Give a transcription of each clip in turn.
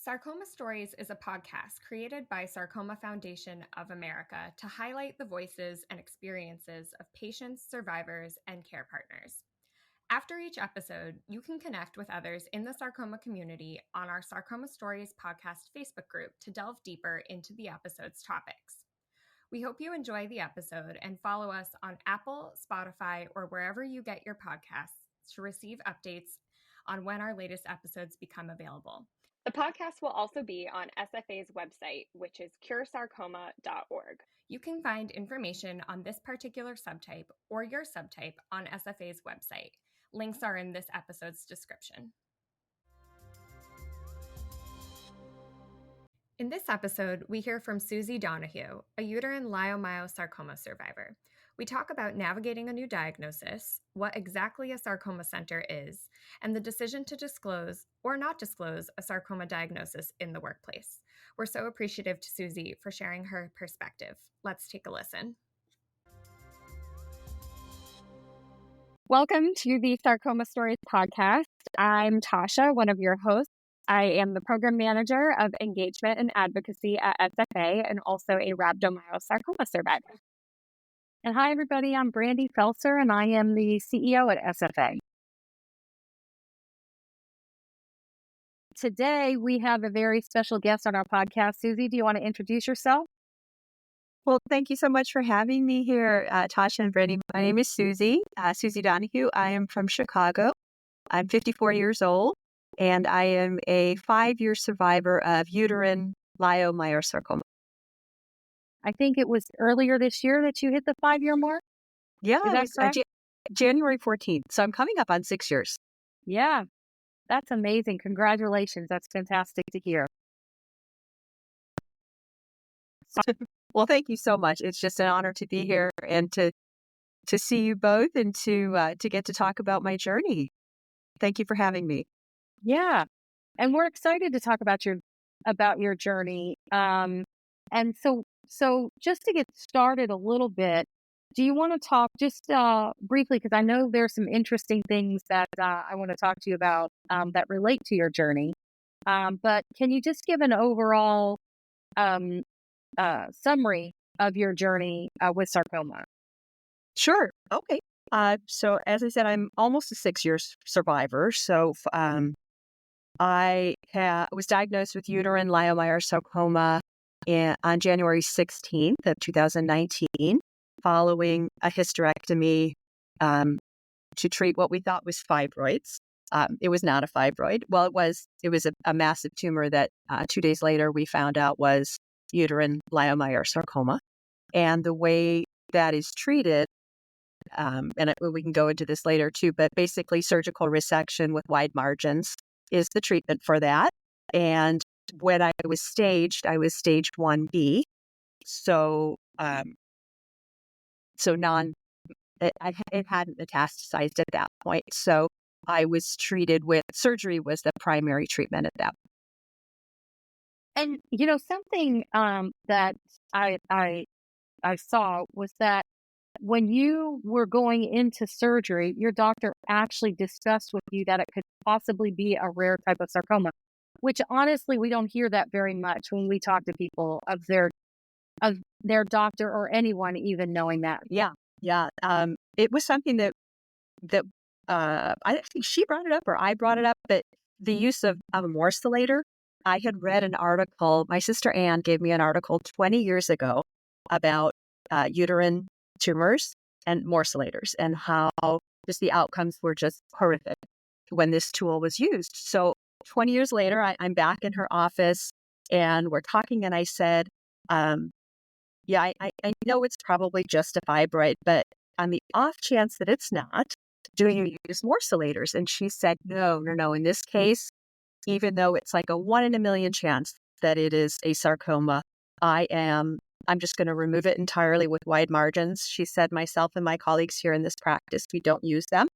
Sarcoma Stories is a podcast created by Sarcoma Foundation of America to highlight the voices and experiences of patients, survivors, and care partners. After each episode, you can connect with others in the sarcoma community on our Sarcoma Stories podcast Facebook group to delve deeper into the episode's topics. We hope you enjoy the episode and follow us on Apple, Spotify, or wherever you get your podcasts to receive updates on when our latest episodes become available. The podcast will also be on SFA's website, which is curesarcoma.org. You can find information on this particular subtype or your subtype on SFA's website. Links are in this episode's description. In this episode, we hear from Susie Donohue, a uterine leiomyosarcoma survivor. We talk about navigating a new diagnosis, what exactly a sarcoma center is, and the decision to disclose or not disclose a sarcoma diagnosis in the workplace. We're so appreciative to Susie for sharing her perspective. Let's take a listen. Welcome to the Sarcoma Stories podcast. I'm Tasha, one of your hosts. I am the program manager of engagement and advocacy at SFA and also a rhabdomyosarcoma survivor. And hi, everybody. I'm Brandy Felser, and I am the CEO at SFA. Today, we have a very special guest on our podcast. Susie, do you want to introduce yourself? Well, thank you so much for having me here, Tasha and Brandy. My name is Susie Donohue. I am from Chicago. I'm 54 years old, and I am a 5-year survivor of uterine leiomyosarcoma. I think it was earlier this year that you hit the 5-year mark. Yeah, Is that correct? January 14th. So I'm coming up on 6 years. Yeah, that's amazing. Congratulations. That's fantastic to hear. Well, thank you so much. It's just an honor to be here and to see you both and to get to talk about my journey. Thank you for having me. Yeah, and we're excited to talk about your journey. And so just to get started a little bit, do you want to talk just briefly, because I know there's some interesting things that I want to talk to you about that relate to your journey. But can you just give an overall summary of your journey with sarcoma? Sure. Okay. So as I said, I'm almost a 6-year survivor. So I was diagnosed with uterine leiomyosarcoma on January 16th of 2019, following a hysterectomy to treat what we thought was fibroids. It was not a fibroid. Well, it was a massive tumor that 2 days later we found out was uterine leiomyosarcoma. And the way that is treated, we can go into this later too, but basically surgical resection with wide margins is the treatment for that. And when I was stage 1B. So, it hadn't metastasized at that point. So I was treated with surgery was the primary treatment at that point. And, something that I saw was that when you were going into surgery, your doctor actually discussed with you that it could possibly be a rare type of sarcoma, which honestly, we don't hear that very much when we talk to people of their doctor or anyone even knowing that. Yeah. It was something that I think she brought it up or I brought it up, but the use of a morcellator. I had read an article, my sister Anne gave me an article 20 years ago about uterine tumors and morcellators and how just the outcomes were just horrific when this tool was used. So 20 years later, I'm back in her office and we're talking and I said, I know it's probably just a fibroid, but on the off chance that it's not, do you use morcellators? And she said, no. In this case, even though it's like a 1 in a million chance that it is a sarcoma, I'm just going to remove it entirely with wide margins. She said, myself and my colleagues here in this practice, we don't use them.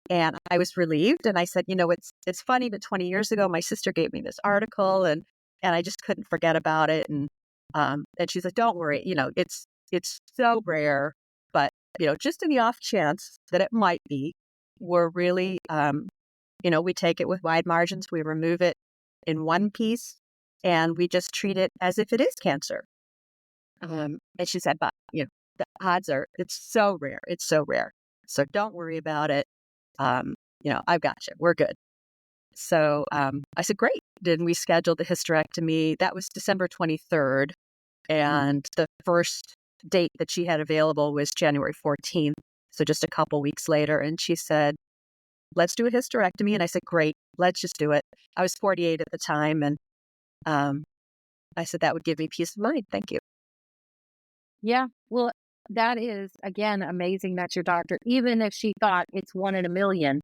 And I was relieved. And I said, it's funny, but 20 years ago, my sister gave me this article and I just couldn't forget about it. And she's like, don't worry, it's so rare, but, just in the off chance that it might be, we're really, we take it with wide margins. We remove it in one piece and we just treat it as if it is cancer. And she said, but, the odds are, it's so rare. It's so rare. So don't worry about it. I've got you. We're good. So I said, great. Then we scheduled the hysterectomy. That was December 23rd. And the first date that she had available was January 14th. So just a couple weeks later. And she said, let's do a hysterectomy. And I said, great, let's just do it. I was 48 at the time. And I said, that would give me peace of mind. Thank you. Yeah. Well, that is, again, amazing that your doctor, even if she thought it's 1 in a million,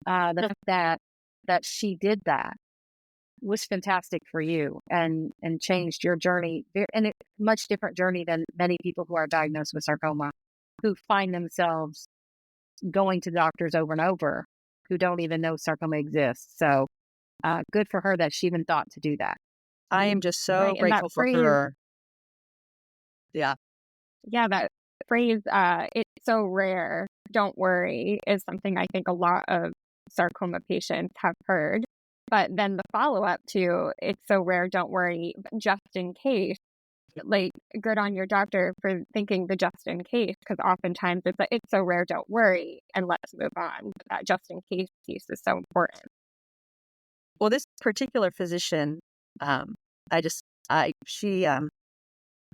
the fact that she did that was fantastic for you and changed your journey. And a much different journey than many people who are diagnosed with sarcoma, who find themselves going to doctors over and over who don't even know sarcoma exists. So good for her that she even thought to do that. I am just so grateful for her. Yeah. Yeah, that phrase, it's so rare, don't worry, is something I think a lot of sarcoma patients have heard. But then the follow-up to, it's so rare, don't worry, just in case, like, good on your doctor for thinking the just in case, because oftentimes it's like, it's so rare, don't worry, and let's move on. But that just in case piece is so important. Well, this particular physician,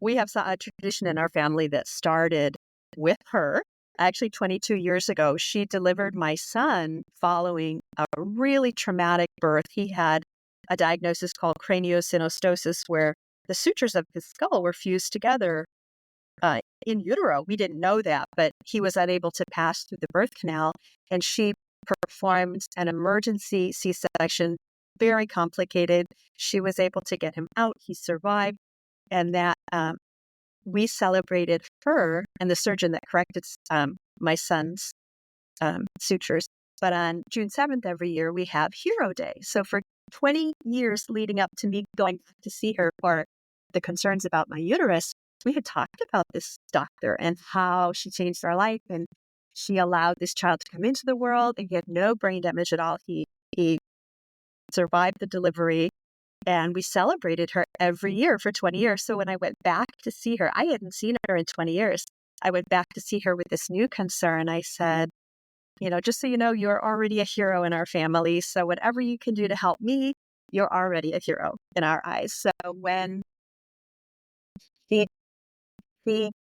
we have a tradition in our family that started with her. Actually, 22 years ago, she delivered my son following a really traumatic birth. He had a diagnosis called craniosynostosis, where the sutures of his skull were fused together in utero. We didn't know that, but he was unable to pass through the birth canal, and she performed an emergency C-section, very complicated. She was able to get him out. He survived, and that we celebrated her and the surgeon that corrected my son's sutures. But on June 7th every year, we have Hero Day. So for 20 years leading up to me going to see her for the concerns about my uterus, we had talked about this doctor and how she changed our life. And she allowed this child to come into the world, and he had no brain damage at all. He survived the delivery. And we celebrated her every year for 20 years. So when I went back to see her, I hadn't seen her in 20 years. I went back to see her with this new concern. I said, just so you know, you're already a hero in our family. So whatever you can do to help me, you're already a hero in our eyes. So when he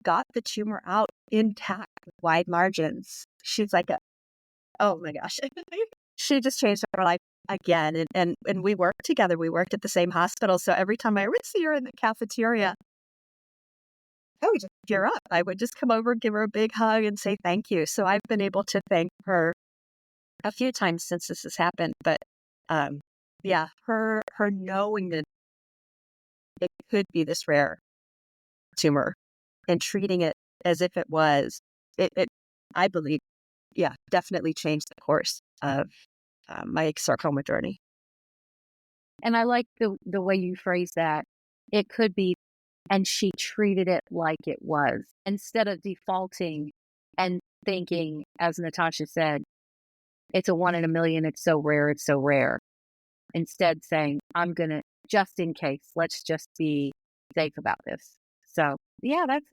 got the tumor out intact with wide margins, she's like, oh my gosh, she just changed her life again. And we worked together. We worked at the same hospital. So every time I would see her in the cafeteria, I would just tear up. I would just come over, give her a big hug, and say thank you. So I've been able to thank her a few times since this has happened. But her knowing that it could be this rare tumor and treating it as if it was, I believe, definitely changed the course of my sarcoma journey. And I like the way you phrase that. It could be, and she treated it like it was, instead of defaulting and thinking, as Natasha said, it's a 1 in a million, it's so rare, it's so rare. Instead saying, I'm going to, just in case, let's just be safe about this. So yeah, that's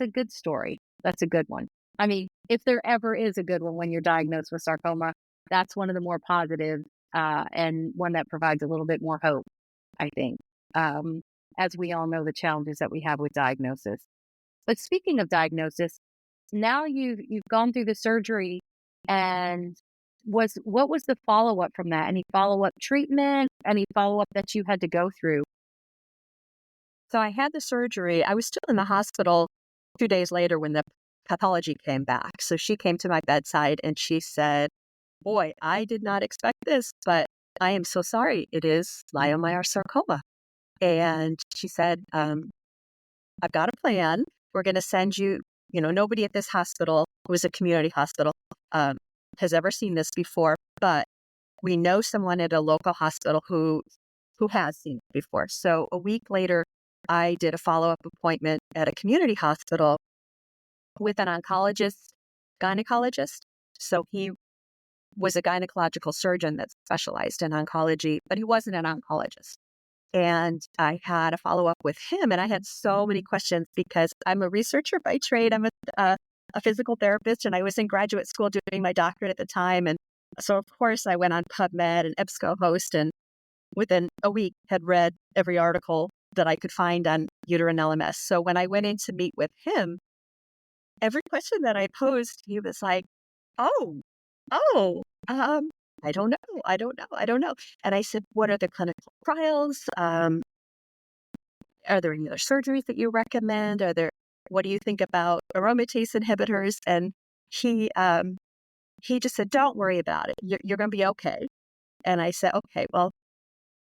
a good story. That's a good one. I mean, if there ever is a good one when you're diagnosed with sarcoma, that's one of the more positive and one that provides a little bit more hope, I think, as we all know the challenges that we have with diagnosis. But speaking of diagnosis, now you've gone through the surgery, and what was the follow-up from that? Any follow-up treatment? Any follow-up that you had to go through? So I had the surgery. I was still in the hospital 2 days later when the pathology came back. So she came to my bedside and she said, boy, I did not expect this, but I am so sorry. It is leiomyosarcoma. And she said, I've got a plan. We're going to send you, nobody at this hospital, it was a community hospital, has ever seen this before, but we know someone at a local hospital who has seen it before. So a week later, I did a follow-up appointment at a community hospital with an oncologist, gynecologist. So he was a gynecological surgeon that specialized in oncology, but he wasn't an oncologist. And I had a follow-up with him, and I had so many questions because I'm a researcher by trade. I'm a physical therapist, and I was in graduate school doing my doctorate at the time. And so, of course, I went on PubMed and EBSCOhost, and within a week had read every article that I could find on uterine LMS. So when I went in to meet with him, every question that I posed, he was like, oh, oh, I don't know. I don't know. I don't know. And I said, what are the clinical trials? Are there any other surgeries that you recommend? What do you think about aromatase inhibitors? And he just said, don't worry about it. You're going to be okay. And I said, okay, well,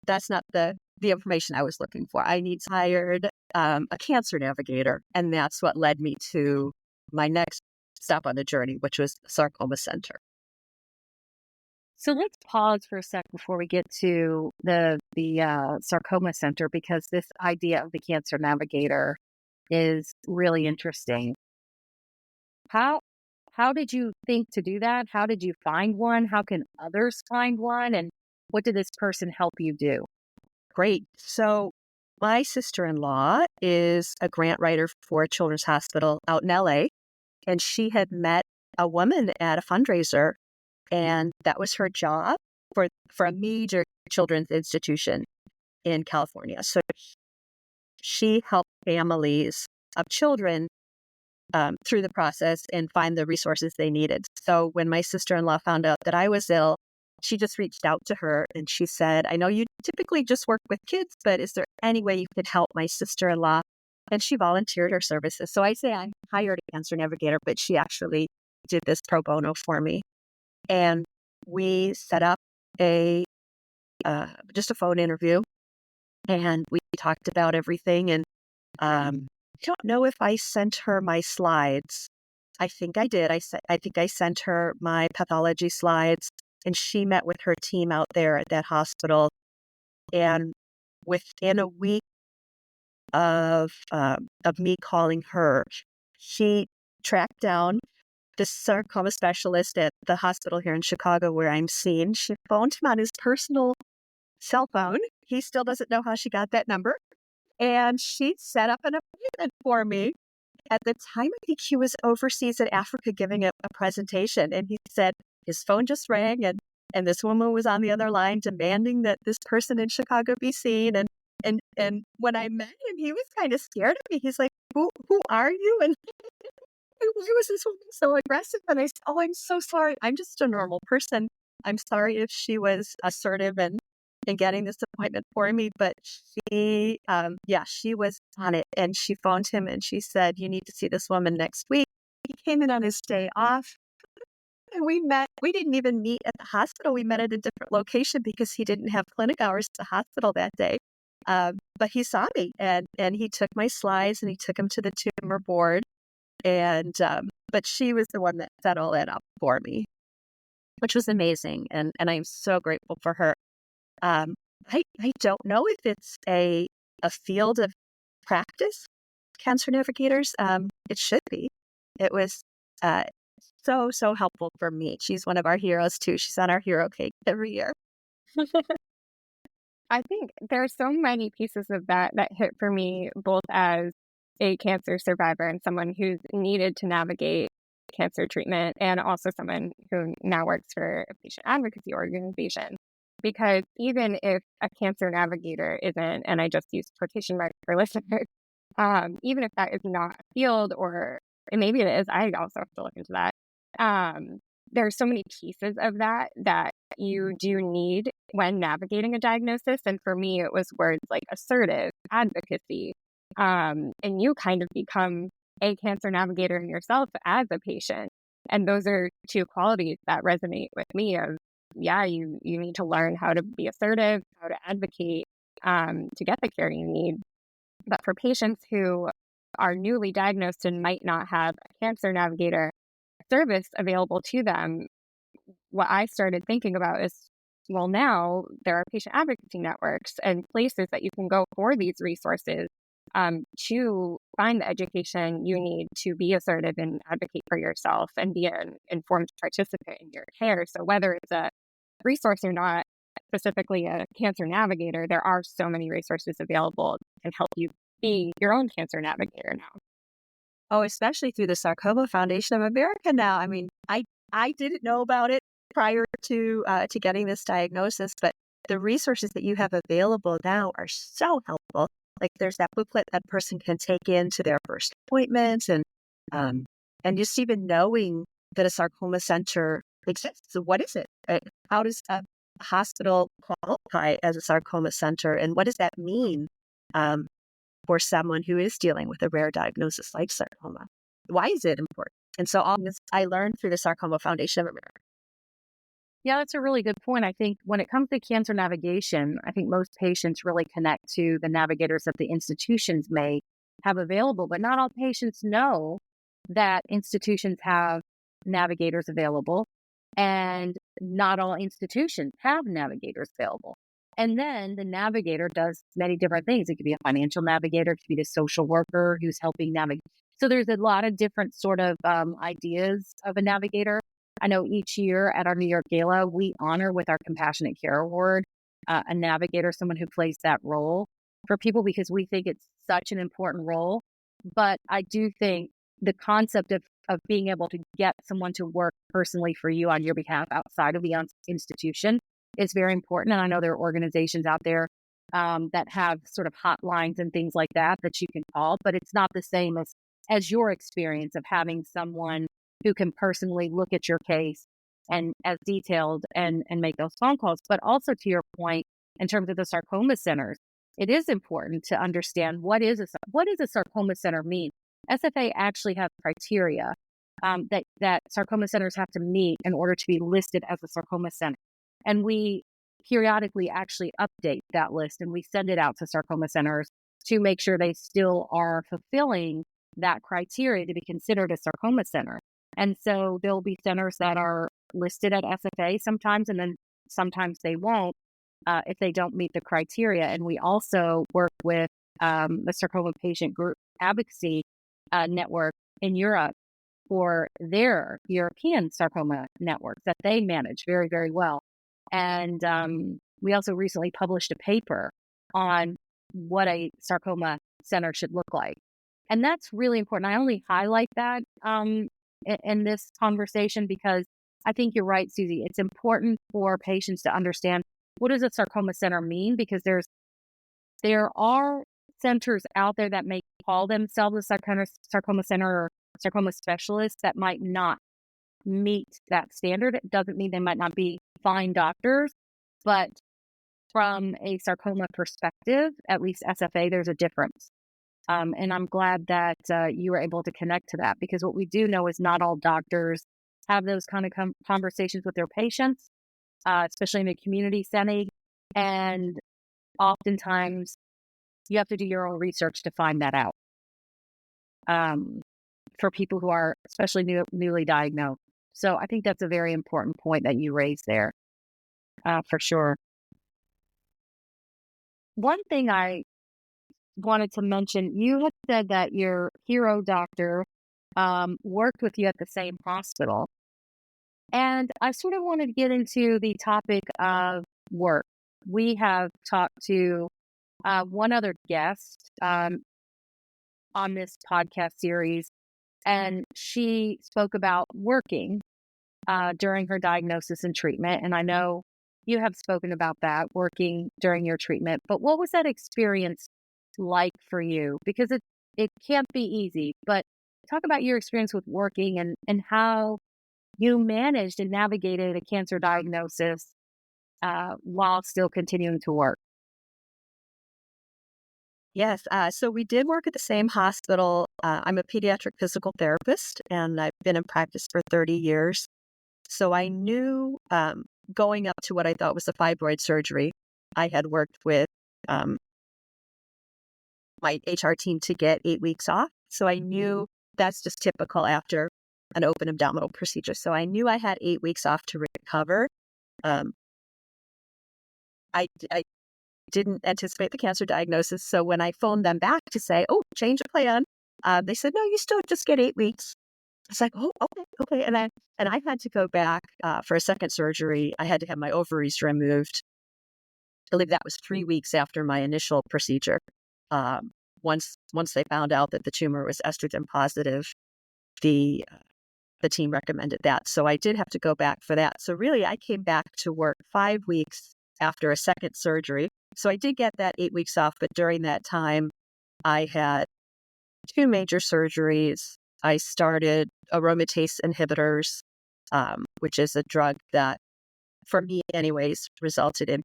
that's not the information I was looking for. I hired a cancer navigator. And that's what led me to my next step on the journey, which was the Sarcoma Center. So let's pause for a sec before we get to the Sarcoma Center, because this idea of the cancer navigator is really interesting. How did you think to do that? How did you find one? How can others find one? And what did this person help you do? Great. So my sister-in-law is a grant writer for a children's hospital out in LA, and she had met a woman at a fundraiser, and that was her job for a major children's institution in California. So she helped families of children through the process and find the resources they needed. So when my sister-in-law found out that I was ill, she just reached out to her and she said, I know you typically just work with kids, but is there any way you could help my sister-in-law? And she volunteered her services. So I say I hired a cancer navigator, but she actually did this pro bono for me. And we set up just a phone interview, and we talked about everything. And I don't know if I sent her my slides. I think I did. I think I sent her my pathology slides, and she met with her team out there at that hospital. And within a week of me calling her, she tracked down the sarcoma specialist at the hospital here in Chicago where I'm seen. She phoned him on his personal cell phone. He still doesn't know how she got that number. And she set up an appointment for me. At the time, I think he was overseas in Africa giving a presentation. And he said his phone just rang, and this woman was on the other line demanding that this person in Chicago be seen. And when I met him, he was kind of scared of me. He's like, who are you? And why was this woman so aggressive? And I said, oh, I'm so sorry. I'm just a normal person. I'm sorry if she was assertive and getting this appointment for me. But she was on it. And she phoned him and she said, you need to see this woman next week. He came in on his day off. And we met. We didn't even meet at the hospital. We met at a different location because he didn't have clinic hours at the hospital that day. But he saw me and he took my slides and he took them to the tumor board. And, but she was the one that set all that up for me, which was amazing. And I'm so grateful for her. I don't know if it's a field of practice, cancer navigators. It should be. It was, so helpful for me. She's one of our heroes too. She's on our hero cake every year. I think there's so many pieces of that hit for me, both as a cancer survivor and someone who's needed to navigate cancer treatment, and also someone who now works for a patient advocacy organization. Because even if a cancer navigator isn't, and I just use quotation marks for listeners, even if that is not a field, or maybe it is, I also have to look into that. There's so many pieces of that you do need when navigating a diagnosis. And for me, it was words like assertive, advocacy, and you kind of become a cancer navigator in yourself as a patient. And those are two qualities that resonate with me of, you need to learn how to be assertive, how to advocate, to get the care you need. But for patients who are newly diagnosed and might not have a cancer navigator service available to them, what I started thinking about is, well, now there are patient advocacy networks and places that you can go for these resources to find the education you need to be assertive and advocate for yourself and be an informed participant in your care. So whether it's a resource or not, specifically a cancer navigator, there are so many resources available that can help you be your own cancer navigator now. Oh, especially through the Sarcoma Foundation of America now. I mean, I didn't know about it prior to getting this diagnosis, but the resources that you have available now are so helpful. Like there's that booklet that person can take into their first appointment, and just even knowing that a sarcoma center exists. So what is it? How does a hospital qualify as a sarcoma center, and what does that mean for someone who is dealing with a rare diagnosis like sarcoma? Why is it important? And so all this I learned through the Sarcoma Foundation of America. Yeah, that's a really good point. I think when it comes to cancer navigation, I think most patients really connect to the navigators that the institutions may have available, but not all patients know that institutions have navigators available, and not all institutions have navigators available. And then the navigator does many different things. It could be a financial navigator, it could be the social worker who's helping navigate. So there's a lot of different sort of ideas of a navigator. I know each year at our New York Gala, we honor with our Compassionate Care Award a navigator, someone who plays that role for people, because we think it's such an important role. But I do think the concept of being able to get someone to work personally for you on your behalf outside of the institution is very important. And I know there are organizations out there that have sort of hotlines and things like that you can call, but it's not the same as your experience of having someone who can personally look at your case and as detailed and make those phone calls. But also to your point, in terms of the sarcoma centers, it is important to understand what does a sarcoma center mean. SFA actually has criteria that sarcoma centers have to meet in order to be listed as a sarcoma center. And we periodically actually update that list, and we send it out to sarcoma centers to make sure they still are fulfilling that criteria to be considered a sarcoma center. And so there'll be centers that are listed at SFA sometimes, and then sometimes they won't if they don't meet the criteria. And we also work with the Sarcoma Patient Group Advocacy Network in Europe for their European sarcoma networks that they manage very, very well. And we also recently published a paper on what a sarcoma center should look like. And that's really important. I only highlight that in this conversation because I think you're right, Susie. It's important for patients to understand, what does a sarcoma center mean? Because there are centers out there that may call themselves a sarcoma center or sarcoma specialist that might not meet that standard. It doesn't mean they might not be fine doctors, but from a sarcoma perspective, at least SFA, there's a difference. And I'm glad that you were able to connect to that, because what we do know is not all doctors have those kind of conversations with their patients, especially in the community setting. And oftentimes you have to do your own research to find that out for people who are especially newly diagnosed. So I think that's a very important point that you raised there, for sure. One thing I wanted to mention, you had said that your hero doctor worked with you at the same hospital. And I sort of wanted to get into the topic of work. We have talked to one other guest on this podcast series, and she spoke about working during her diagnosis and treatment. And I know you have spoken about that, working during your treatment. But what was that experience like for you? Because it can't be easy, but talk about your experience with working and how you managed and navigated a cancer diagnosis while still continuing to work. Yes, so we did work at the same hospital. I'm a pediatric physical therapist, and I've been in practice for 30 years. So I knew going up to what I thought was a fibroid surgery, I had worked with my HR team to get 8 weeks off. So I knew that's just typical after an open abdominal procedure. So I knew I had 8 weeks off to recover. I didn't anticipate the cancer diagnosis. So when I phoned them back to say, oh, change of plan, They said, no, you still just get 8 weeks. I was like, oh, okay. And I had to go back for a second surgery. I had to have my ovaries removed. I believe that was 3 weeks after my initial procedure. Once they found out that the tumor was estrogen positive, the team recommended that. So I did have to go back for that. So really, I came back to work 5 weeks after a second surgery. So I did get that 8 weeks off, but during that time, I had 2 major surgeries. I started aromatase inhibitors, which is a drug that, for me anyways, resulted in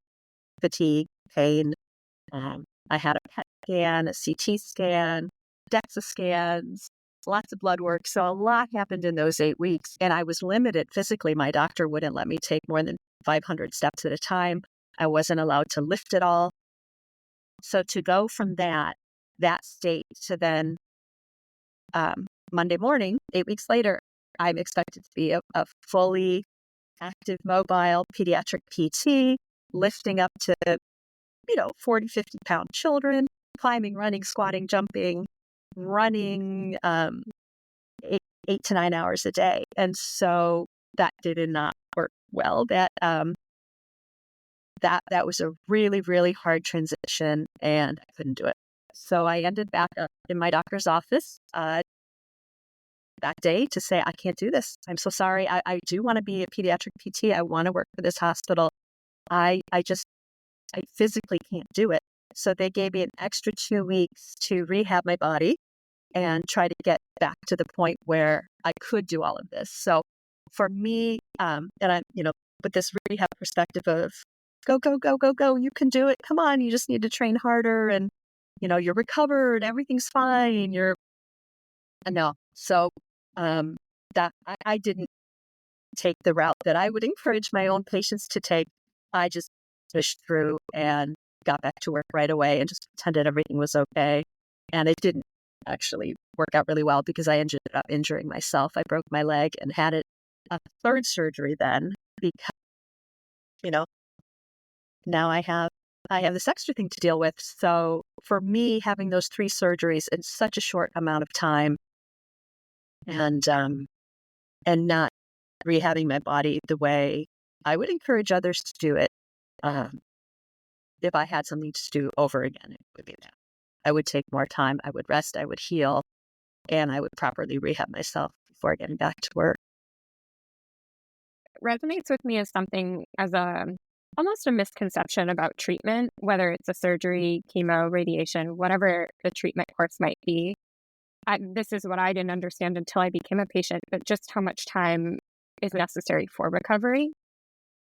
fatigue, pain. I had a PET scan, a CT scan, DEXA scans, lots of blood work. So a lot happened in those 8 weeks. And I was limited physically. My doctor wouldn't let me take more than 500 steps at a time. I wasn't allowed to lift at all. So to go from that state to then Monday morning, 8 weeks later, I'm expected to be a fully active, mobile pediatric PT, lifting up to 40, 50-pound children, climbing, running, squatting, jumping, running 8 to 9 hours a day. And so that did not work well. That was a really, really hard transition, and I couldn't do it. So I ended back up in my doctor's office that day to say, I can't do this. I'm so sorry. I do want to be a pediatric PT. I want to work for this hospital. I physically can't do it. So they gave me an extra 2 weeks to rehab my body and try to get back to the point where I could do all of this. So for me, and I'm, with this rehab perspective of go, you can do it. Come on, you just need to train harder, and you're recovered, everything's fine. No. So that I didn't take the route that I would encourage my own patients to take. I just pushed through and got back to work right away and just pretended everything was okay. And it didn't actually work out really well because I ended up injuring myself. I broke my leg and had a third surgery then because, now I have this extra thing to deal with. So for me, having those 3 surgeries in such a short amount of time and not rehabbing my body the way I would encourage others to do it. If I had something to do over again, it would be that. I would take more time, I would rest, I would heal, and I would properly rehab myself before getting back to work. Resonates with me as something as almost a misconception about treatment, whether it's a surgery, chemo, radiation, whatever the treatment course might be. This is what I didn't understand until I became a patient, but just how much time is necessary for recovery.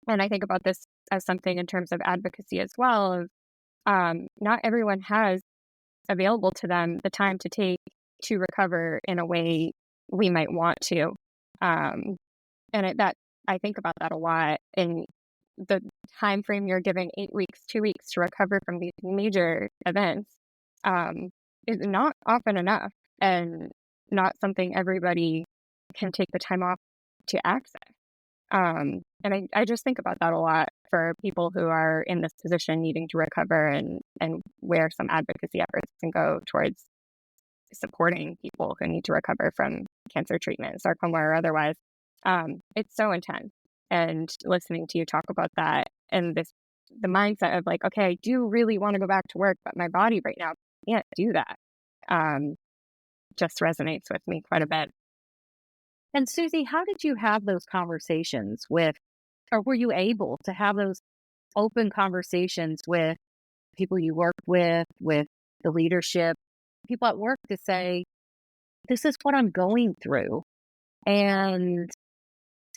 And I think about this as something in terms of advocacy as well. Not everyone has available to them the time to take to recover in a way we might want to. And I think about that a lot. In the time frame you're giving, 8 weeks, 2 weeks to recover from these major events, is not often enough, and not something everybody can take the time off to access. And I just think about that a lot for people who are in this position needing to recover, and where some advocacy efforts can go towards supporting people who need to recover from cancer treatment, sarcoma or otherwise. It's so intense. And listening to you talk about that and the mindset of like, okay, I do really want to go back to work, but my body right now can't do that. Just resonates with me quite a bit. And Susie, how did you have those conversations with, or were you able to have those open conversations with people you work with the leadership, people at work, to say, this is what I'm going through and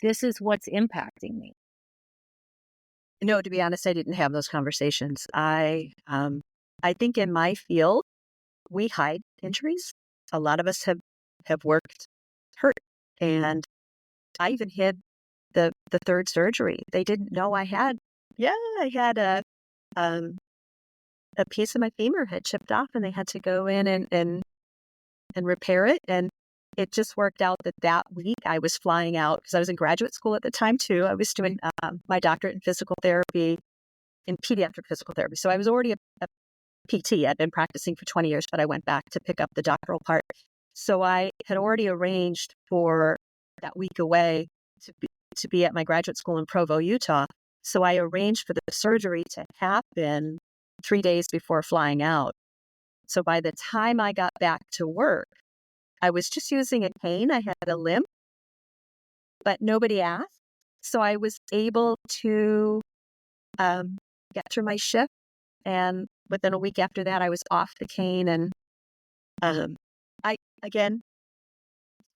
this is what's impacting me? No, to be honest, I didn't have those conversations. I think in my field, we hide injuries. A lot of us have worked hurt, and I even hid the third surgery. They didn't know I had. Yeah, I had a piece of my femur had chipped off, and they had to go in and repair it. And it just worked out that week I was flying out because I was in graduate school at the time too. I was doing my doctorate in physical therapy, in pediatric physical therapy. So I was already a PT. I'd been practicing for 20 years, but I went back to pick up the doctoral part. So I had already arranged for that week away to be at my graduate school in Provo, Utah. So I arranged for the surgery to happen 3 days before flying out. So by the time I got back to work, I was just using a cane. I had a limp, but nobody asked. So I was able to get through my shift. And within a week after that, I was off the cane. And again,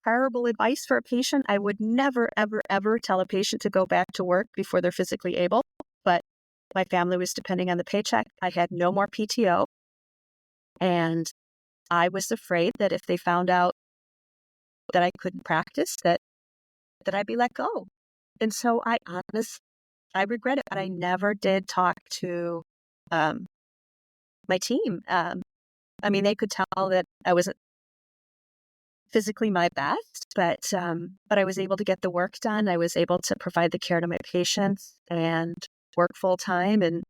terrible advice for a patient. I would never, ever, ever tell a patient to go back to work before they're physically able. But my family was depending on the paycheck. I had no more PTO. And I was afraid that if they found out that I couldn't practice, that I'd be let go. And so I regret it, but I never did talk to my team. I mean, they could tell that I wasn't physically my best, but I was able to get the work done. I was able to provide the care to my patients and work full time and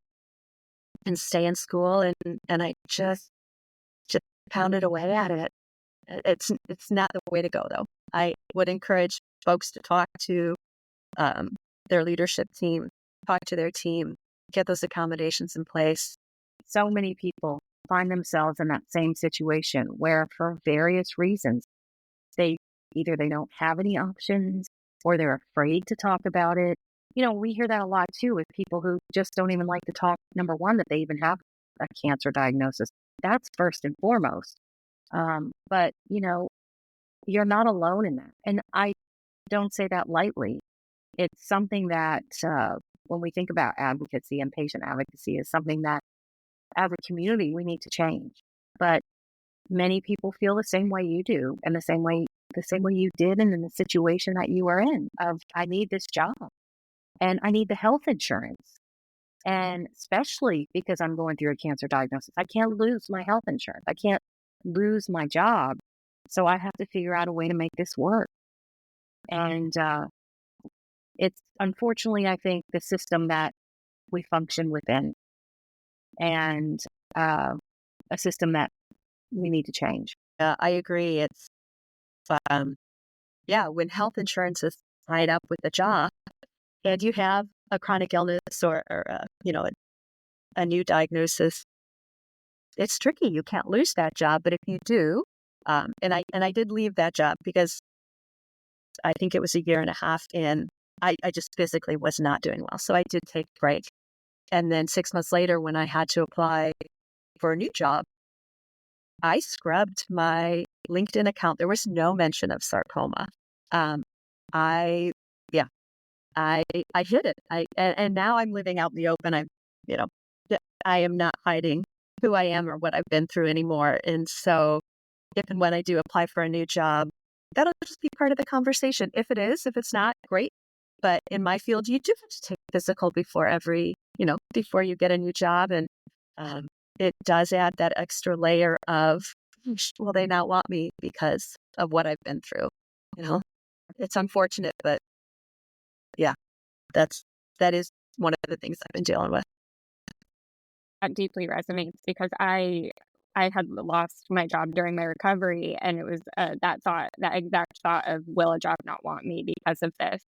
stay in school. And I just pounded away at it. It's not the way to go, though. I would encourage folks to talk to their leadership team, talk to their team, get those accommodations in place. So many people find themselves in that same situation where, for various reasons, they don't have any options or they're afraid to talk about it. We hear that a lot too with people who just don't even like to talk, number one, that they even have a cancer diagnosis. That's first and foremost. But you're not alone in that. And I don't say that lightly. It's something that when we think about advocacy and patient advocacy is something that as a community we need to change. But many people feel the same way you do, and the same way you did, and in the situation that you are in of, I need this job and I need the health insurance. And especially because I'm going through a cancer diagnosis, I can't lose my health insurance. I can't lose my job. So I have to figure out a way to make this work. And it's unfortunately, I think, the system that we function within, and a system that we need to change. I agree. It's, when health insurance is tied up with a job and you have a chronic illness or a new diagnosis, it's tricky. You can't lose that job. But if you do, and I did leave that job because I think it was a year and a half in, I just physically was not doing well. So I did take a break. And then 6 months later, when I had to apply for a new job, I scrubbed my LinkedIn account. There was no mention of sarcoma. I hid it. And now I'm living out in the open. I am not hiding who I am or what I've been through anymore. And so if and when I do apply for a new job, that'll just be part of the conversation. If it's not, great. But in my field, you do have to take physical before before you get a new job. And it does add that extra layer of, will they not want me because of what I've been through? It's unfortunate, but yeah, that is one of the things I've been dealing with. That deeply resonates because I had lost my job during my recovery, and it was that exact thought of, will a job not want me because of this,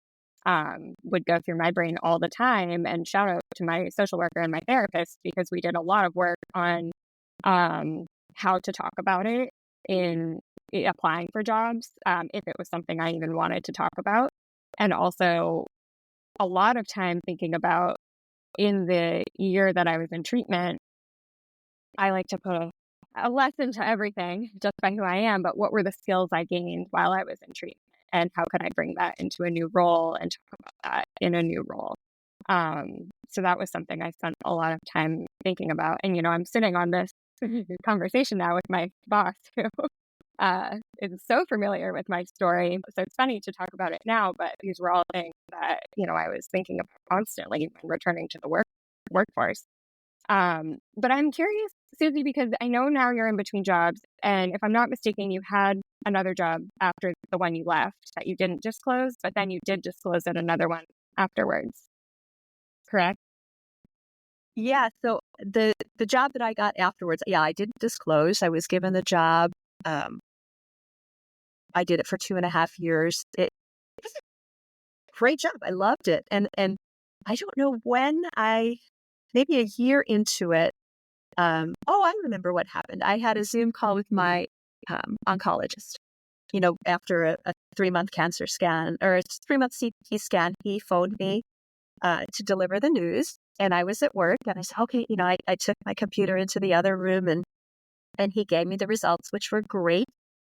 would go through my brain all the time. And shout out to my social worker and my therapist, because we did a lot of work on how to talk about it in applying for jobs, if it was something I even wanted to talk about. And also a lot of time thinking about, in the year that I was in treatment, I like to put a lesson to everything just by who I am, but what were the skills I gained while I was in treatment, and how could I bring that into a new role and talk about that in a new role? So that was something I spent a lot of time thinking about. And, I'm sitting on this conversation now with my boss who is so familiar with my story. So it's funny to talk about it now, but these were all things that, I was thinking about constantly when returning to the workforce. But I'm curious, Susie, because I know now you're in between jobs, and if I'm not mistaken, you had another job after the one you left that you didn't disclose, but then you did disclose at another one afterwards. Correct? Yeah. So the job that I got afterwards, I didn't disclose. I was given the job I did it for 2.5 years. It was a great job. I loved it. And I don't know when maybe a year into it, I remember what happened. I had a Zoom call with my oncologist. After a 3-month cancer scan or a 3-month CT scan, he phoned me to deliver the news. And I was at work and I said, okay, I took my computer into the other room and he gave me the results, which were great.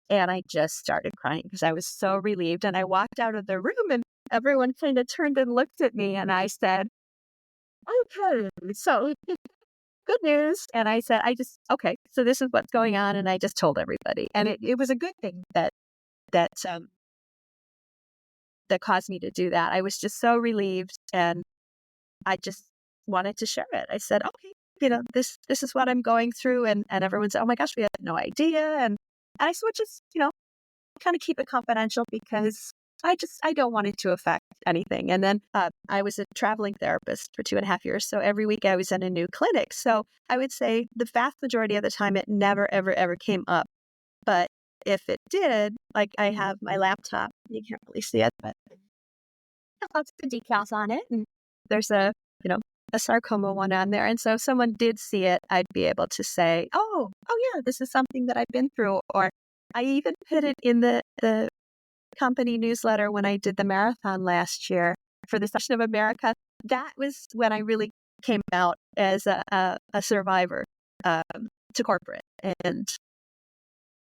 And I just started crying because I was so relieved. And I walked out of the room and everyone kind of turned and looked at me and I said, okay, so good news. And I said, okay, so this is what's going on. And I just told everybody. And it was a good thing that caused me to do that. I was just so relieved and I just wanted to share it. I said, okay, this is what I'm going through. And everyone said, oh my gosh, we had no idea. And I said, just, kind of keep it confidential because I don't want it to affect anything. And then I was a traveling therapist for 2.5 years. So every week I was in a new clinic. So I would say the vast majority of the time it never, ever, ever came up. But if it did, like I have my laptop, you can't really see it, but lots of decals on it. And there's a sarcoma one on there. And so if someone did see it, I'd be able to say, oh yeah, this is something that I've been through. Or I even put it in the company newsletter when I did the marathon last year for the Session of America. That was when I really came out as a survivor to corporate. And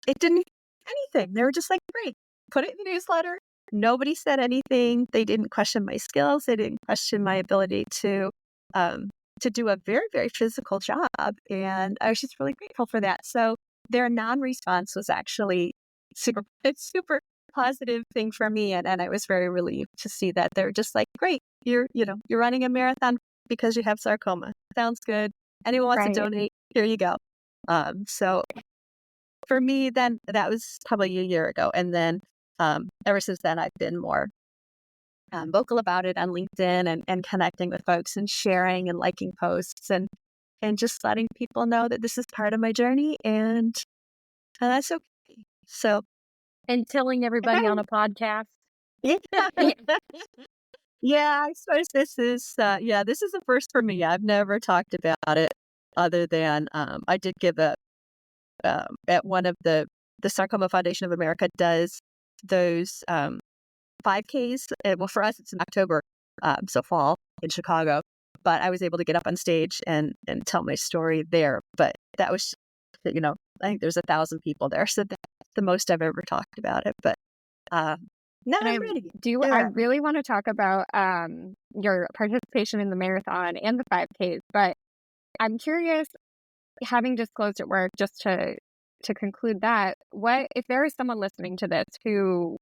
it didn't anything. They were just like, great, put it in the newsletter. Nobody said anything. They didn't question my skills. They didn't question my ability to do a very, very physical job. And I was just really grateful for that. So their non-response was actually it's super positive thing for me. And I was very relieved to see that they're just like, great, you're running a marathon because you have sarcoma. Sounds good. Anyone wants to donate? Here you go. So for me, then that was probably a year ago. And then ever since then, I've been more vocal about it on LinkedIn and connecting with folks and sharing and liking posts and just letting people know that this is part of my journey and that's okay. So, and telling everybody on a podcast. Yeah. Yeah, I suppose this is a first for me. I've never talked about it other than I did give at one of the Sarcoma Foundation of America does those 5Ks. Well, for us, it's in October, so fall in Chicago. But I was able to get up on stage and tell my story there. But that was, I think there's 1,000 people there. So that's the most I've ever talked about it. But now I'm ready. I really want to talk about your participation in the marathon and the 5Ks. But I'm curious, having disclosed at work, just to conclude that, what if there is someone listening to this who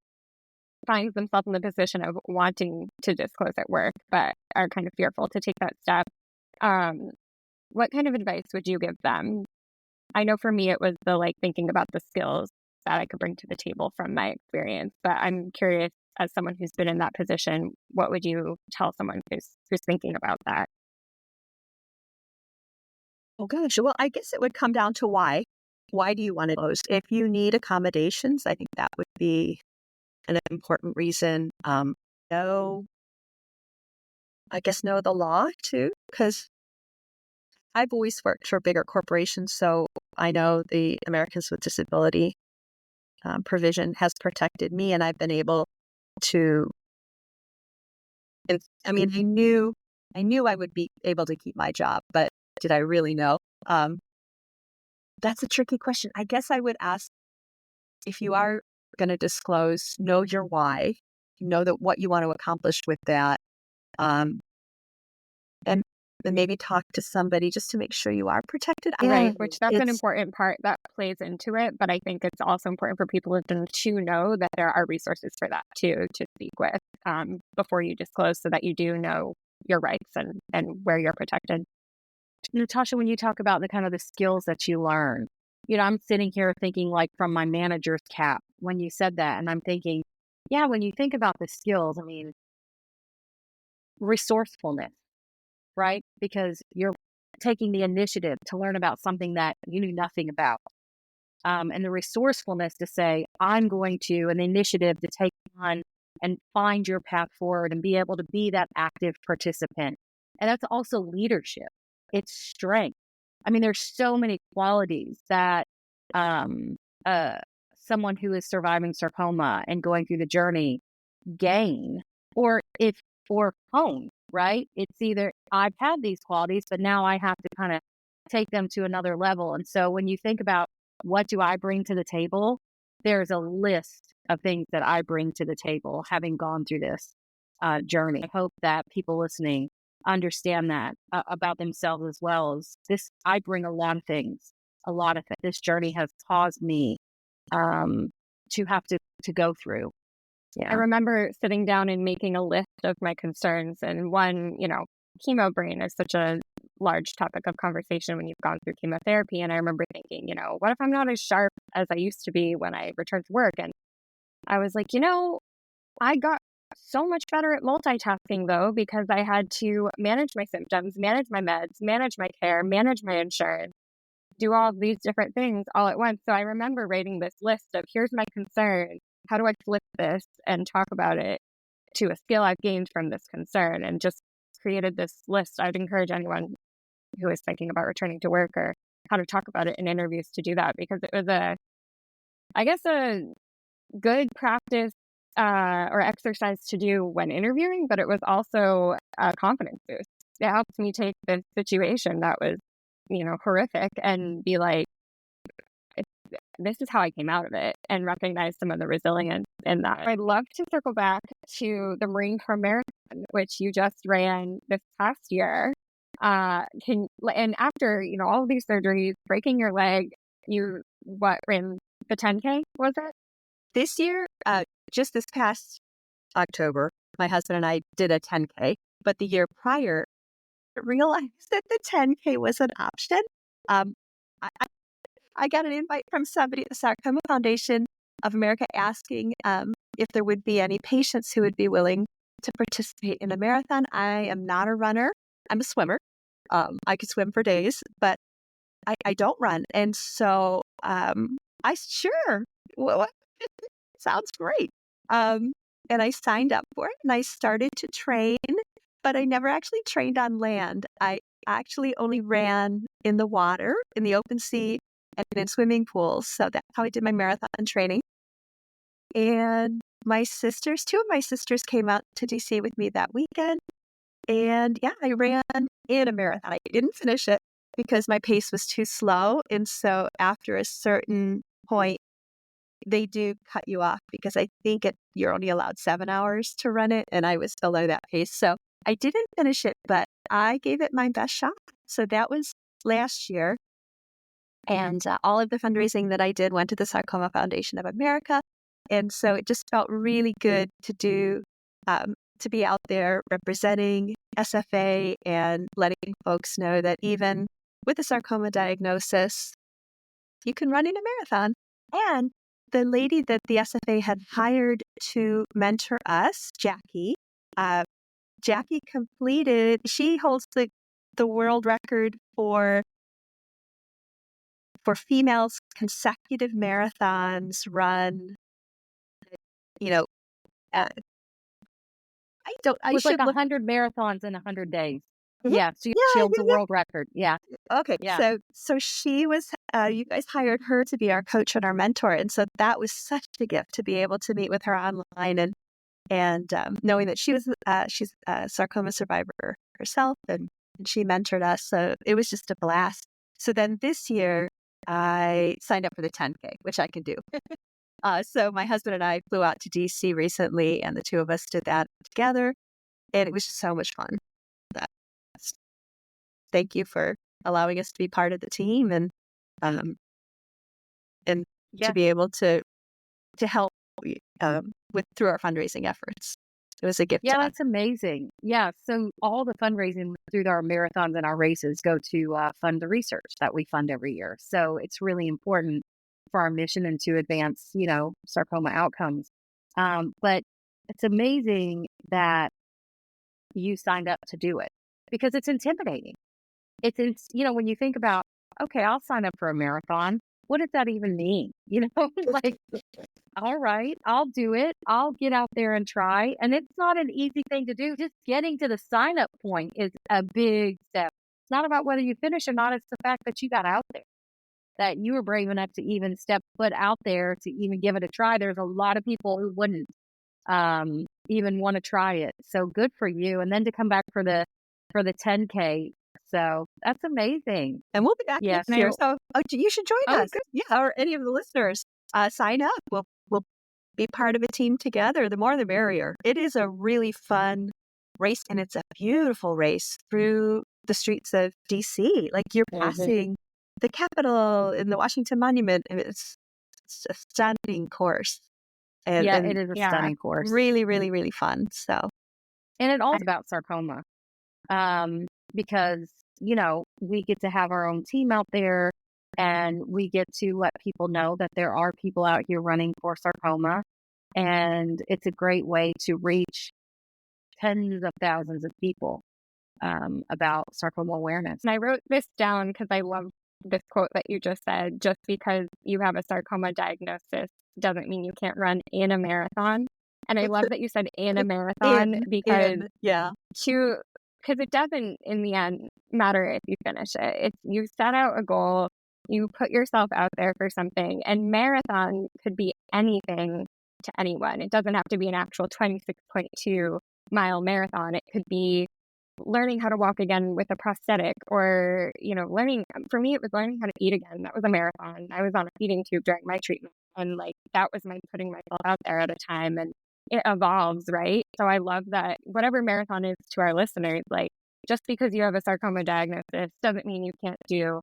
finds themselves in the position of wanting to disclose at work, but are kind of fearful to take that step, what kind of advice would you give them? I know for me, it was the thinking about the skills that I could bring to the table from my experience, but I'm curious, as someone who's been in that position, what would you tell someone who's thinking about that? Oh gosh, well, I guess it would come down to why. Why do you want to close? If you need accommodations, I think that would be an important reason. Know the law too, because I've always worked for bigger corporations, so I know the Americans with Disability provision has protected me, and I've been able to. I knew I would be able to keep my job, but did I really know? That's a tricky question. I guess I would ask, if you are going to disclose, know your why, know that what you want to accomplish with that, and maybe talk to somebody just to make sure you are protected. Right, which that's an important part that plays into it. But I think it's also important for people to know that there are resources for that too, to speak with before you disclose, so that you do know your rights and where you're protected. Natasha, when you talk about the kind of the skills that you learn, I'm sitting here thinking from my manager's cap when you said that, and I'm thinking, yeah, when you think about the skills, resourcefulness, right? Because you're taking the initiative to learn about something that you knew nothing about. and the resourcefulness to say, I'm going to, and the initiative to take on and find your path forward and be able to be that active participant. And that's also leadership. It's strength. I mean, there's so many qualities that someone who is surviving sarcoma and going through the journey gain, or hone, right? It's either I've had these qualities, but now I have to kind of take them to another level. And so when you think about what do I bring to the table, there's a list of things that I bring to the table, having gone through this journey. I hope that people listening understand that about themselves as well. As this, I bring a lot of things. This journey has caused me to have to go through. Yeah. I remember sitting down and making a list of my concerns. And one, chemo brain is such a large topic of conversation when you've gone through chemotherapy. And I remember thinking, what if I'm not as sharp as I used to be when I returned to work? And I was like, I got so much better at multitasking though, because I had to manage my symptoms, manage my meds, manage my care, manage my insurance, do all of these different things all at once. So I remember writing this list of here's my concern. How do I flip this and talk about it to a skill I've gained from this concern, and just created this list. I'd encourage anyone who is thinking about returning to work or how to talk about it in interviews to do that, because it was a good practice or exercise to do when interviewing, but it was also a confidence boost. It helped me take this situation that was, horrific and be like, this is how I came out of it, and recognize some of the resilience in that. I'd love to circle back to the Marine Corps Marathon, which you just ran this past year. And after, all of these surgeries, breaking your leg, you ran the 10K, was it? This year, just this past October, my husband and I did a 10K, but the year prior, I realized that the 10K was an option. I got an invite from somebody at the Sarcoma Foundation of America asking if there would be any patients who would be willing to participate in a marathon. I am not a runner. I'm a swimmer. I could swim for days, but I don't run. And so sure, well, sounds great. And I signed up for it and I started to train, but I never actually trained on land. I actually only ran in the water, in the open sea, and in swimming pools. So that's how I did my marathon training. And two of my sisters came out to DC with me that weekend. And I ran in a marathon. I didn't finish it because my pace was too slow. And so after a certain point, they do cut you off, because I think you're only allowed 7 hours to run it. And I was below that pace. So I didn't finish it, but I gave it my best shot. So that was last year. And all of the fundraising that I did went to the Sarcoma Foundation of America. And so it just felt really good to do, to be out there representing SFA and letting folks know that even with a sarcoma diagnosis, you can run in a marathon. And the lady that the SFA had hired to mentor us, Jackie completed, she holds the world record for females consecutive marathons run, It was like 100 marathons in 100 days. Mm-hmm. Yeah. So she holds the world record. Yeah. Okay. Yeah. So she was, you guys hired her to be our coach and our mentor. And so that was such a gift to be able to meet with her online and knowing that she's a sarcoma survivor herself and she mentored us. So it was just a blast. So then this year I signed up for the 10K, which I can do. So my husband and I flew out to DC recently, and the two of us did that together, and it was just so much fun. Thank you for allowing us to be part of the team and to be able to help through our fundraising efforts. It was a gift. Yeah, that's amazing. Yeah, so all the fundraising through our marathons and our races go to fund the research that we fund every year. So it's really important for our mission and to advance, sarcoma outcomes. But it's amazing that you signed up to do it, because it's intimidating. When you think about, okay, I'll sign up for a marathon. what does that even mean? Like, all right, I'll do it. I'll get out there and try. And it's not an easy thing to do. Just getting to the sign up point is a big step. It's not about whether you finish or not. It's the fact that you got out there, that you were brave enough to even step foot out there to even give it a try. There's a lot of people who wouldn't even want to try it. So good for you. And then to come back for the 10K. So that's amazing. And we'll be back Yes. next year. So you should join us. Good. Yeah, or any of the listeners. Sign up. We'll be part of a team together. The more the merrier. It is a really fun race, and it's a beautiful race through the streets of DC. Like you're passing the Capitol and the Washington Monument, and it's a stunning course. And it is a stunning course. Really, really, really fun. So, and it all is about sarcoma, because we get to have our own team out there, and we get to let people know that there are people out here running for sarcoma, and it's a great way to reach tens of thousands of people about sarcoma awareness. And I wrote this down because I love this quote that you just said. Just because you have a sarcoma diagnosis doesn't mean you can't run in a marathon. And I love that you said in a marathon because it doesn't in the end matter if you finish it. It's you set out a goal, you put yourself out there for something, and marathon could be anything to anyone. It doesn't have to be an actual 26.2 mile marathon. It could be learning how to walk again with a prosthetic, or learning. For me, it was learning how to eat again. That was a marathon. I was on a feeding tube during my treatment, and that was my putting myself out there at a time, and it evolves, right? So I love that whatever marathon is to our listeners, just because you have a sarcoma diagnosis doesn't mean you can't do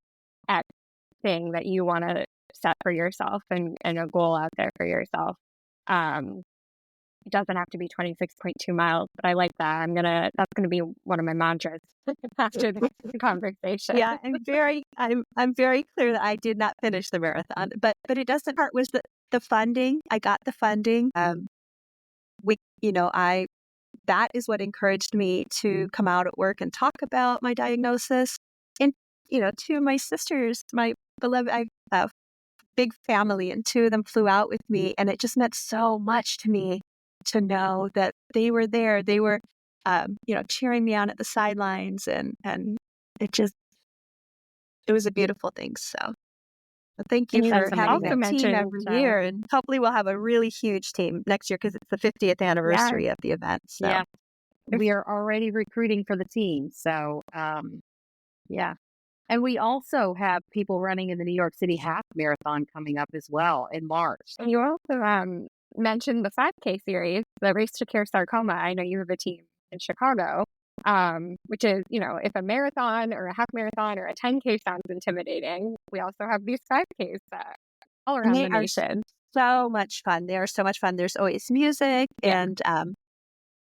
X thing that you want to set for yourself and a goal out there for yourself. It doesn't have to be 26.2 miles, but I like that. That's gonna be one of my mantras after this conversation. Yeah, I'm very clear that I did not finish the marathon, but it doesn't part was the funding. I got the funding. That is what encouraged me to come out at work and talk about my diagnosis. And two of my sisters, my beloved, I have a big family, and two of them flew out with me, and it just meant so much to me to know that they were there. They were, cheering me on at the sidelines, and it was a beautiful thing. So thank you for having that team every year, and hopefully we'll have a really huge team next year because it's the 50th anniversary of the event. So. Yeah, we are already recruiting for the team. So, and we also have people running in the New York City Half Marathon coming up as well in March. And you also mentioned the 5K series, the Race to Cure Sarcoma. I know you have a team in Chicago, which is, if a marathon or a half marathon or a 10K sounds intimidating, we also have these 5Ks all around the nation. So much fun. They are so much fun. There's always music, and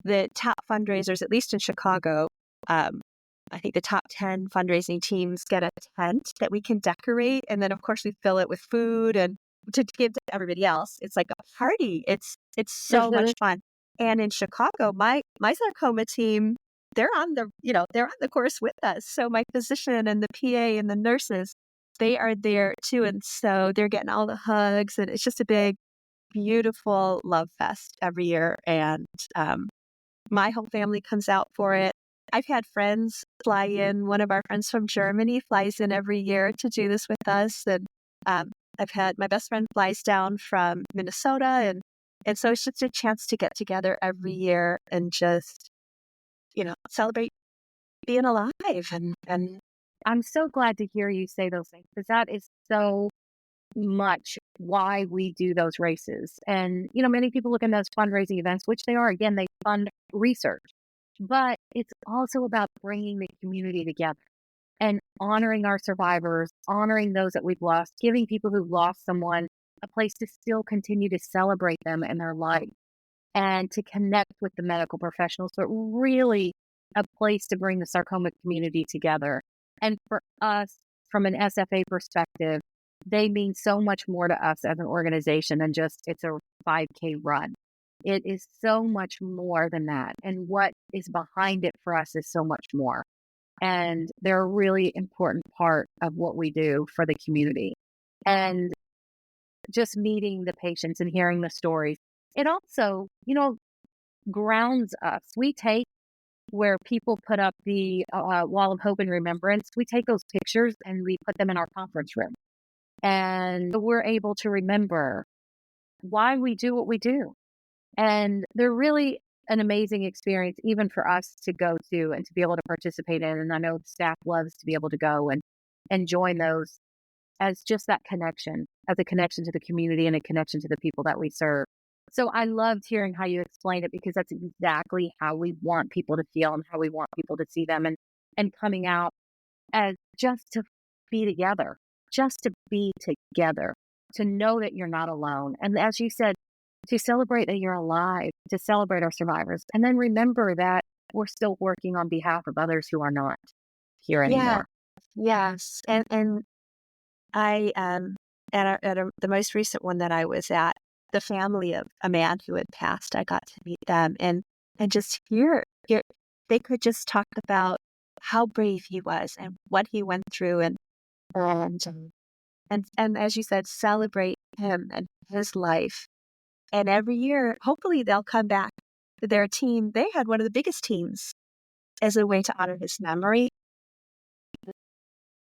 the top fundraisers, at least in Chicago, I think the top 10 fundraising teams get a tent that we can decorate, and then of course we fill it with food and to give to everybody else. It's like a party. It's so much fun. And in Chicago, my sarcoma team, they're on the course with us. So my physician and the PA and the nurses, they are there too, and so they're getting all the hugs, and it's just a big, beautiful love fest every year. And my whole family comes out for it. I've had friends fly in. One of our friends from Germany flies in every year to do this with us. And I've had my best friend flies down from Minnesota. And so it's just a chance to get together every year and just, celebrate being alive. And I'm so glad to hear you say those things, because that is so much why we do those races. And, many people look at those fundraising events, which they are, again, they fund research. But it's also about bringing the community together and honoring our survivors, honoring those that we've lost, giving people who've lost someone a place to still continue to celebrate them in their life and to connect with the medical professionals. So really a place to bring the sarcoma community together. And for us, from an SFA perspective, they mean so much more to us as an organization than just it's a 5K run. It is so much more than that. And what is behind it for us is so much more. And they're a really important part of what we do for the community. and just meeting the patients and hearing the stories. It also, grounds us. We take where people put up the wall of hope and remembrance. We take those pictures and we put them in our conference room. And we're able to remember why we do what we do. And they're really an amazing experience, even for us to go to and to be able to participate in. And I know the staff loves to be able to go and join those as just that connection, as a connection to the community and a connection to the people that we serve. So I loved hearing how you explained it, because that's exactly how we want people to feel and how we want people to see them, and coming out as just to be together, to know that you're not alone. And as you said, to celebrate that you're alive, to celebrate our survivors, and then remember that we're still working on behalf of others who are not here anymore. Yes. And I, the most recent one that I was at, the family of a man who had passed, I got to meet them and just hear, they could just talk about how brave he was and what he went through, and as you said, celebrate him and his life. And every year, hopefully they'll come back to their team. They had one of the biggest teams as a way to honor his memory.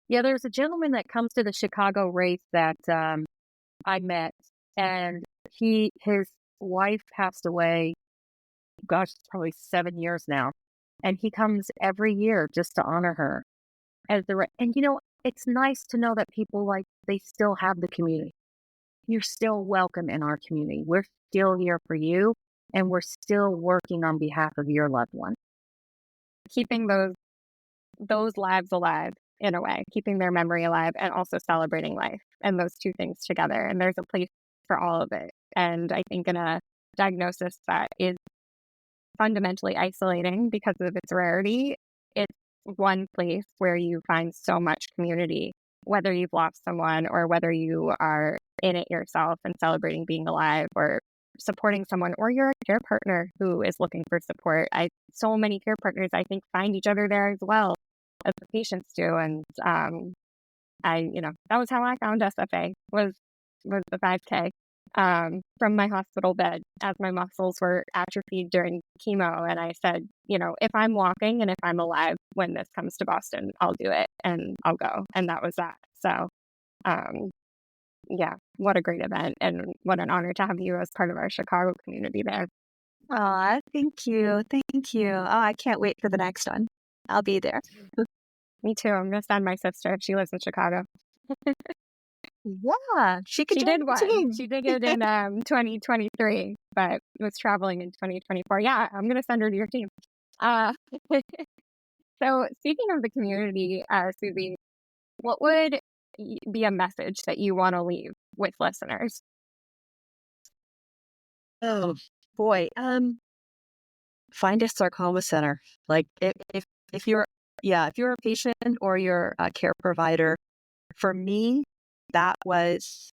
Yeah, there's a gentleman that comes to the Chicago race that I met, and his wife passed away, gosh, it's probably 7 years now. And he comes every year just to honor her. And it's nice to know that people they still have the community. You're still welcome in our community. We're still here for you, and we're still working on behalf of your loved one. Keeping those lives alive in a way, keeping their memory alive and also celebrating life, and those two things together. And there's a place for all of it. And I think in a diagnosis that is fundamentally isolating because of its rarity, it's one place where you find so much community, whether you've lost someone or whether you are in it yourself and celebrating being alive, or supporting someone, or you're a care partner who is looking for support. So many care partners, I think, find each other there as well as the patients do. And that was how I found SFA, was the 5K from my hospital bed as my muscles were atrophied during chemo. And I said, if I'm walking and if I'm alive when this comes to Boston, I'll do it and I'll go. And that was that. So, yeah, what a great event, and what an honor to have you as part of our Chicago community there. Aw, thank you. Thank you. Oh, I can't wait for the next one. I'll be there. Me too. I'm going to send my sister. She lives in Chicago. Yeah, she could She join did the one. team. She did it in 2023, but was traveling in 2024. Yeah, I'm going to send her to your team. So speaking of the community, Susie, what would be a message that you want to leave with listeners? Oh boy. Find a sarcoma center. Like if you're a patient or you're a care provider, for me, that was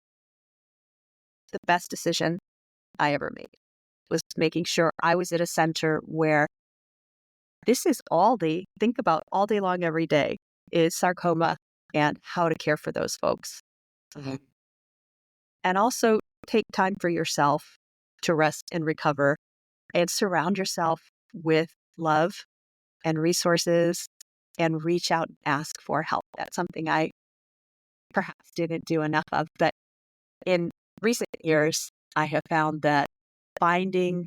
the best decision I ever made, was making sure I was at a center where this is all they think about all day long, every day, is sarcoma and how to care for those folks. Mm-hmm. And also take time for yourself to rest and recover, and surround yourself with love and resources, and reach out and ask for help. That's something I perhaps didn't do enough of. But in recent years, I have found that finding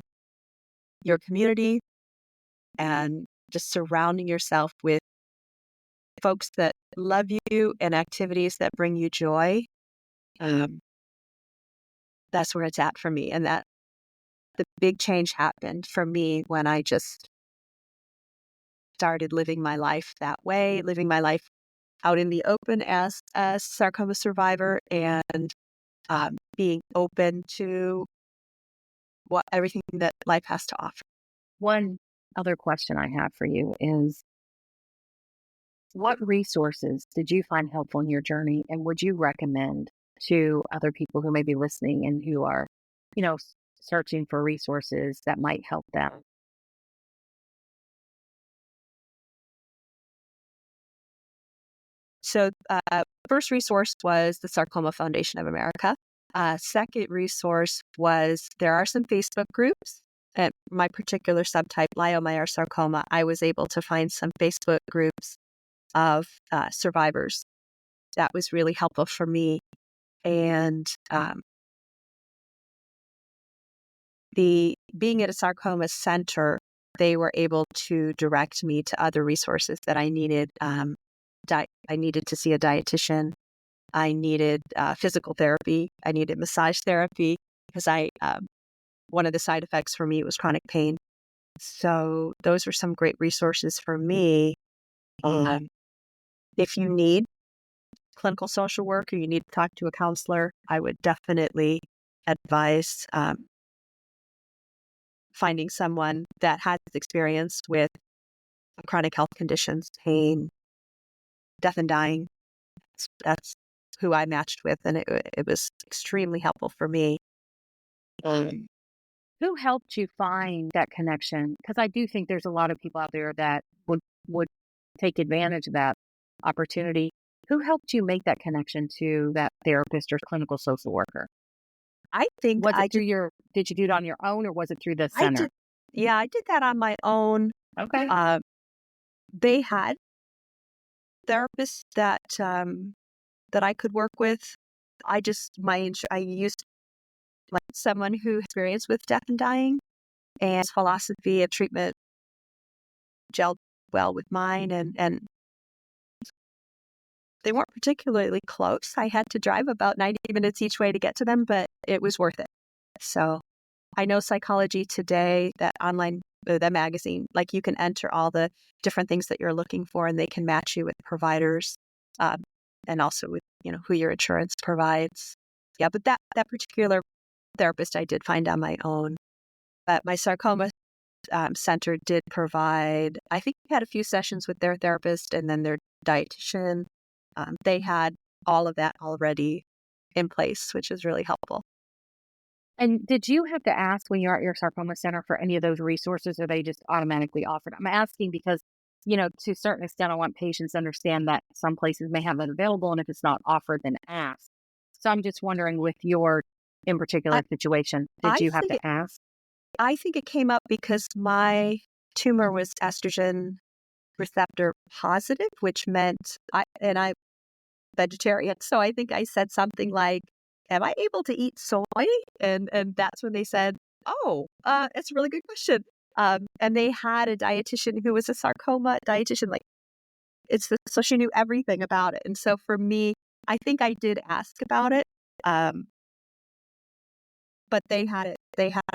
your community and just surrounding yourself with folks that love you and activities that bring you joy, that's where it's at for me. And that the big change happened for me when I just started living my life that way, living my life out in the open as a sarcoma survivor, and being open to everything that life has to offer. One other question I have for you is, what resources did you find helpful in your journey, and would you recommend to other people who may be listening and who are, searching for resources that might help them? So first resource was the Sarcoma Foundation of America. Second resource was there are some Facebook groups. At my particular subtype, leiomyosarcoma, I was able to find some Facebook groups of survivors. That was really helpful for me. And being at a sarcoma center, they were able to direct me to other resources that I needed. I needed to see a dietitian. I needed physical therapy. I needed massage therapy because one of the side effects for me was chronic pain. So those were some great resources for me. If you need clinical social work or you need to talk to a counselor, I would definitely advise finding someone that has experience with chronic health conditions, pain, death and dying. That's who I matched with, and it was extremely helpful for me. Who helped you find that connection? Because I do think there's a lot of people out there that would take advantage of that opportunity. Who helped you make that connection to that therapist or clinical social worker? I think Was it through did you do it on your own or was it through the center? I did that on my own. Okay. They had therapists that I could work with. I used someone who experienced with death and dying, and his philosophy of treatment gelled well with mine, and they weren't particularly close. I had to drive about 90 minutes each way to get to them, but it was worth it. So I know Psychology Today, that online, that magazine, like you can enter all the different things that you're looking for and they can match you with providers and also with, who your insurance provides. Yeah, but that particular therapist I did find on my own. But my sarcoma center did provide, I think we had a few sessions with their therapist and then their dietitian. They had all of that already in place, which is really helpful. And did you have to ask when you're at your sarcoma center for any of those resources, or they just automatically offered? I'm asking because, to a certain extent, I want patients to understand that some places may have it available, and if it's not offered, then ask. So I'm just wondering with your, in particular situation, did you have to ask? I think it came up because my tumor was estrogen receptor positive, which meant I'm vegetarian. So I think I said something like, am I able to eat soy? And that's when they said, oh, it's a really good question. And they had a dietitian who was a sarcoma dietitian, so she knew everything about it. And so for me, I think I did ask about it. But they had it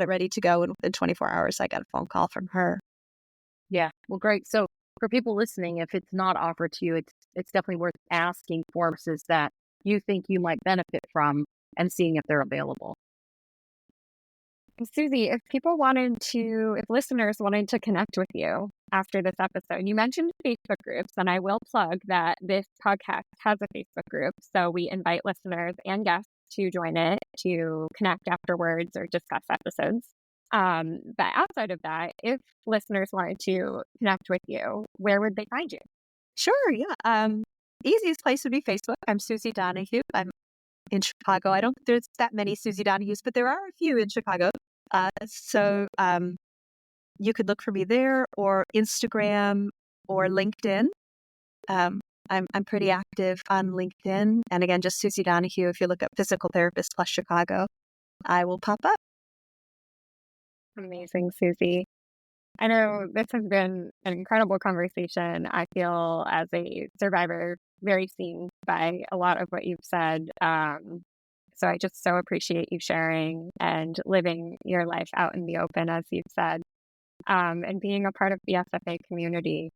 ready to go. And within 24 hours, I got a phone call from her. Yeah. Well, great. So for people listening, if it's not offered to you, it's definitely worth asking for services that you think you might benefit from and seeing if they're available. Susie, if listeners wanted to connect with you after this episode, you mentioned Facebook groups, and I will plug that this podcast has a Facebook group. So we invite listeners and guests to join it to connect afterwards or discuss episodes. But outside of that, if listeners wanted to connect with you, where would they find you? Sure, yeah. Easiest place would be Facebook. I'm Susie Donohue. I'm in Chicago. I don't think there's that many Susie Donahues, but there are a few in Chicago. So you could look for me there, or Instagram or LinkedIn. I'm pretty active on LinkedIn. And again, just Susie Donohue. If you look up Physical Therapist plus Chicago, I will pop up. Amazing, Susie. I know this has been an incredible conversation. I feel as a survivor very seen by a lot of what you've said. So I just so appreciate you sharing and living your life out in the open, as you've said, and being a part of the SFA community.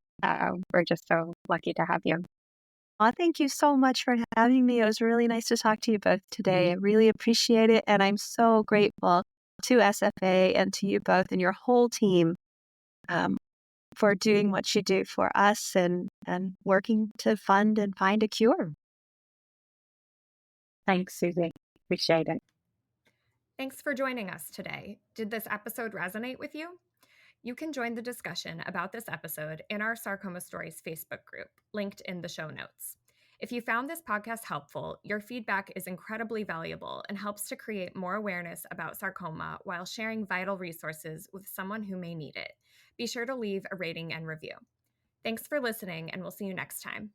We're just so lucky to have you. Well, thank you so much for having me. It was really nice to talk to you both today. I really appreciate it. And I'm so grateful to SFA and to you both and your whole team for doing what you do for us and working to fund and find a cure. Thanks, Susie. Appreciate it. Thanks for joining us today. Did this episode resonate with you? You can join the discussion about this episode in our Sarcoma Stories Facebook group, linked in the show notes. If you found this podcast helpful, your feedback is incredibly valuable and helps to create more awareness about sarcoma while sharing vital resources with someone who may need it. Be sure to leave a rating and review. Thanks for listening, and we'll see you next time.